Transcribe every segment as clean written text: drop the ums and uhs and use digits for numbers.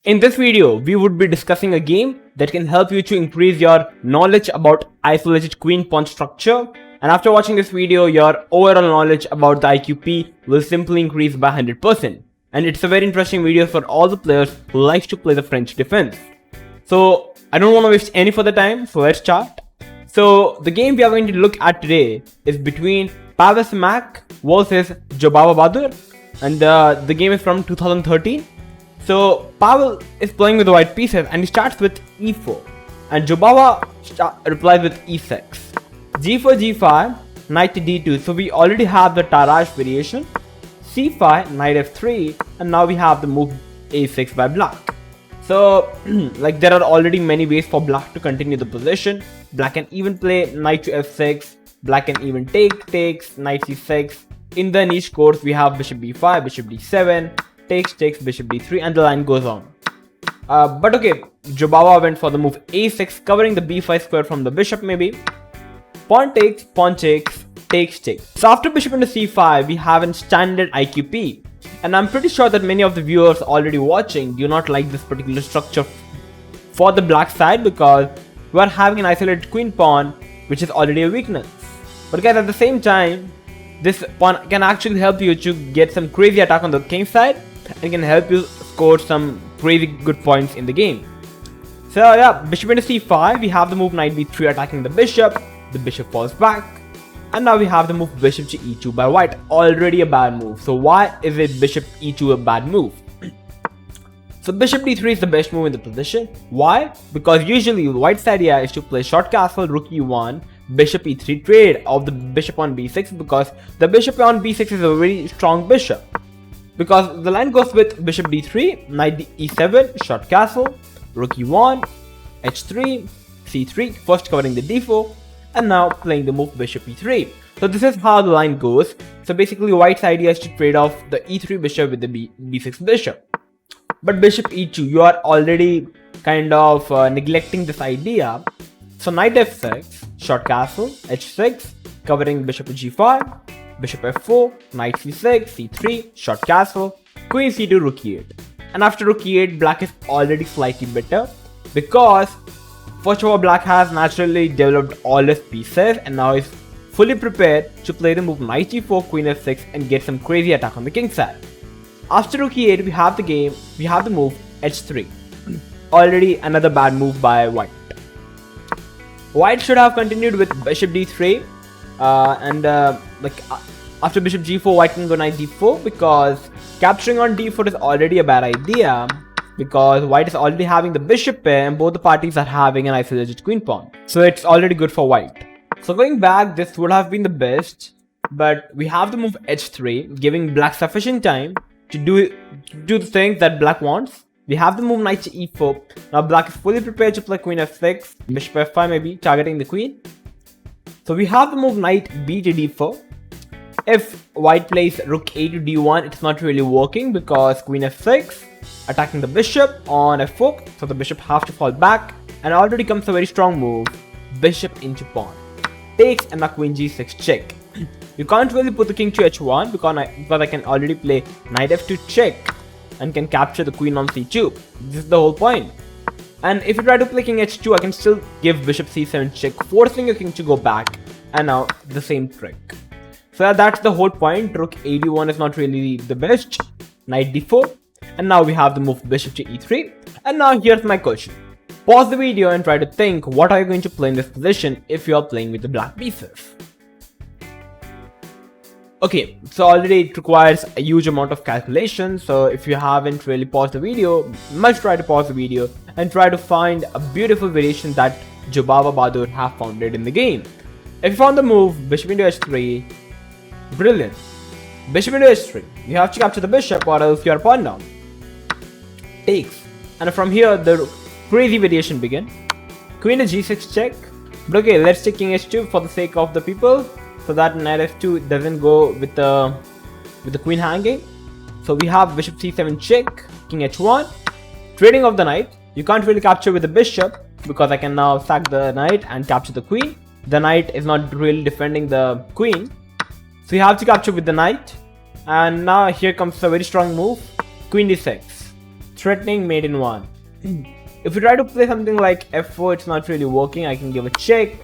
In this video, we would be discussing a game that can help you to increase your knowledge about isolated queen pawn structure, and after watching this video, your overall knowledge about the IQP will simply increase by 100%. And it's a very interesting video for all the players who likes to play the French defense. So I don't want to waste any further time, so let's start. So the game we are going to look at today is between Pavel Simak versus Jobava Bahadur, and the game is from 2013. So Pavel is playing with the white pieces and he starts with e4, and Jobava replies with e6, g4, g5, knight to d2. So we already have the Tarrasch variation, c5, knight f3, and now we have the move a6 by black. So like there are already many ways for black to continue the position. Black can even play knight to f6, black can even takes, knight c6. In the niche course we have bishop b5, bishop d7, takes, bishop d3, and the line goes on. But okay, Jobava went for the move a6, covering the b5 square from the bishop maybe. Pawn takes, takes. So after bishop into c5, we have a standard IQP. And I'm pretty sure that many of the viewers already watching do not like this particular structure for the black side, because we are having an isolated queen pawn, which is already a weakness. But guys, at the same time, this pawn can actually help you to get some crazy attack on the king side, and can help you score some crazy good points in the game. So yeah, bishop into c5, we have the move knight b3 attacking the bishop falls back, and now we have the move bishop to e2 by white, already a bad move. So why is it bishop e2 a bad move? So bishop d3 is the best move in the position. Why? Because usually white's idea is to play short castle, rook e1, bishop e3 trade of the bishop on b6, because the bishop on b6 is a very strong bishop. Because the line goes with bishop d3, knight e7, short castle, rook e1, h3, c3, first covering the d4, and now playing the move bishop e3. So this is how the line goes. So basically white's idea is to trade off the e3 bishop with the b6 bishop. But bishop e2, you are already kind of neglecting this idea. So knight f6, short castle, h6, covering bishop to g5, bishop f4, knight c6, c3, short castle, queen c2, rook e8. And after rook e8, black is already slightly better, because first of all, black has naturally developed all his pieces and now is fully prepared to play the move knight g4, queen f6, and get some crazy attack on the king side. After rook e8, we have the move h3. Already another bad move by white. White should have continued with bishop d3, after bishop g4, white can go knight d4, because capturing on d4 is already a bad idea, because white is already having the bishop pair and both the parties are having an isolated queen pawn. So it's already good for white. So going back, this would have been the best, but we have the move h3, giving black sufficient time to do the things that black wants. We have the move knight to e4. Now black is fully prepared to play queen f6, bishop f5 maybe, targeting the queen. So we have the move knight b to d4. If white plays rook a to d1, it's not really working, because queen f6, attacking the bishop on f4, so the bishop has to fall back, and already comes a very strong move, bishop into pawn, takes, and now queen g6 check. You can't really put the king to h1 because I can already play knight f2 check and can capture the queen on c2. This is the whole point. And if you try to play king h2, I can still give bishop c7 check, forcing your king to go back, and now the same trick. So that's the whole point. Rook a d1 is not really the best. Knight d4, and now we have the move bishop to e3. And now here's my question. Pause the video and try to think, what are you going to play in this position if you are playing with the black pieces? Okay, so already it requires a huge amount of calculation. So if you haven't really paused the video, must try to pause the video and try to find a beautiful variation that Jobava Bahadur have founded in the game. If you found the move bishop into h3, brilliant. Bishop into h3, you have to capture the bishop or else you are pawn down. Takes, and from here the crazy variation begin. Queen to g6 check, but okay, let's take king h2 for the sake of the people, so that knight f2 doesn't go with the queen hanging. So we have bishop c7 check, king h1, trading of the knight. You can't really capture with the bishop, because I can now sack the knight and capture the queen. The knight is not really defending the queen, so you have to capture with the knight. And now here comes a very strong move, queen d6. threatening mate in 1. If you try to play something like f4, it's not really working. I can give a check,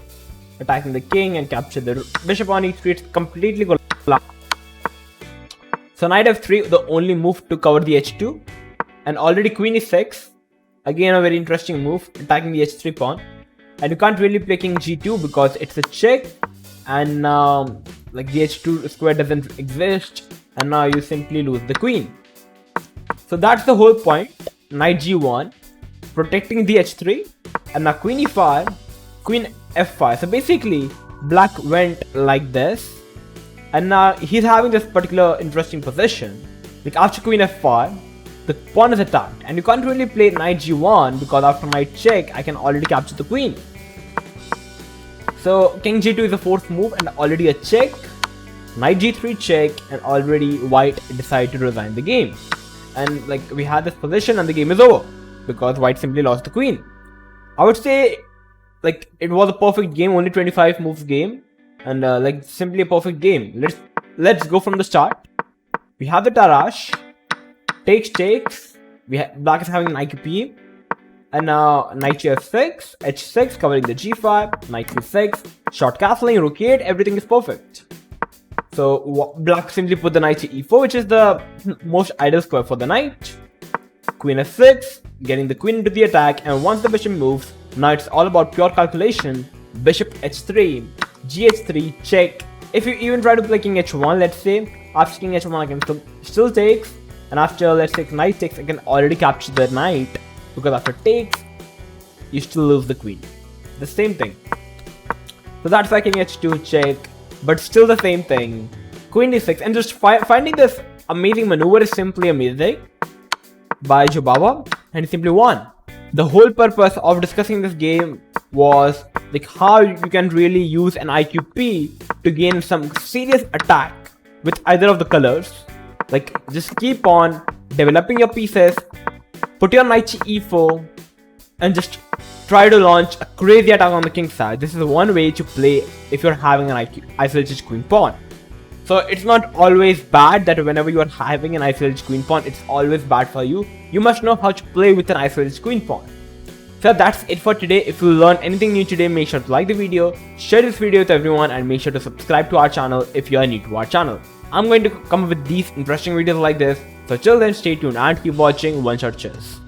attacking the king and capture the bishop on e3. It's completely collapsed. So knight f3, the only move to cover the h2, and already queen e6. Again, a very interesting move, attacking the h3 pawn. And you can't really play king g2 because it's a check, and now like the h2 square doesn't exist, and now you simply lose the queen. So that's the whole point. Knight g1, protecting the h3, and now queen e5, queen f5. So basically, black went like this, and now he's having this particular interesting position. Like after queen f5, the pawn is attacked, and you can't really play knight g1 because after knight check, I can already capture the queen. So king g2 is the fourth move, and already a check. Knight g3 check, and already white decided to resign the game. And like we had this position, and the game is over because white simply lost the queen. I would say like it was a perfect game, only 25 moves game, and like simply a perfect game. Let's go from the start. We have the Tarash. Takes. Black is having an IQP, and now knight f6, h6 covering the g5, knight c6, short castling, rook e8, everything is perfect. So black simply put the knight to e4, which is the most ideal square for the knight. Queen f6, getting the queen into the attack, and once the bishop moves, now it's all about pure calculation. Bishop h3, gh3, check. If you even try to play king h1, let's say, after king h1 I can still takes. And after, let's say, knight takes, I can already capture the knight, because after takes, you still lose the queen. The same thing. So that's why king h2 check, but still the same thing. Queen d6, and just finding this amazing maneuver is simply amazing by Jobava, and he simply won. The whole purpose of discussing this game was like how you can really use an IQP to gain some serious attack with either of the colors. Like, just keep on developing your pieces, put your knight to e4, and just try to launch a crazy attack on the king side. This is one way to play if you're having an isolated queen pawn. So it's not always bad that whenever you are having an isolated queen pawn, it's always bad for you. You must know how to play with an isolated queen pawn. So that's it for today. If you learned anything new today, make sure to like the video, share this video with everyone, and make sure to subscribe to our channel if you are new to our channel. I'm going to come up with these interesting videos like this. So till then, stay tuned and keep watching OneShot Chess.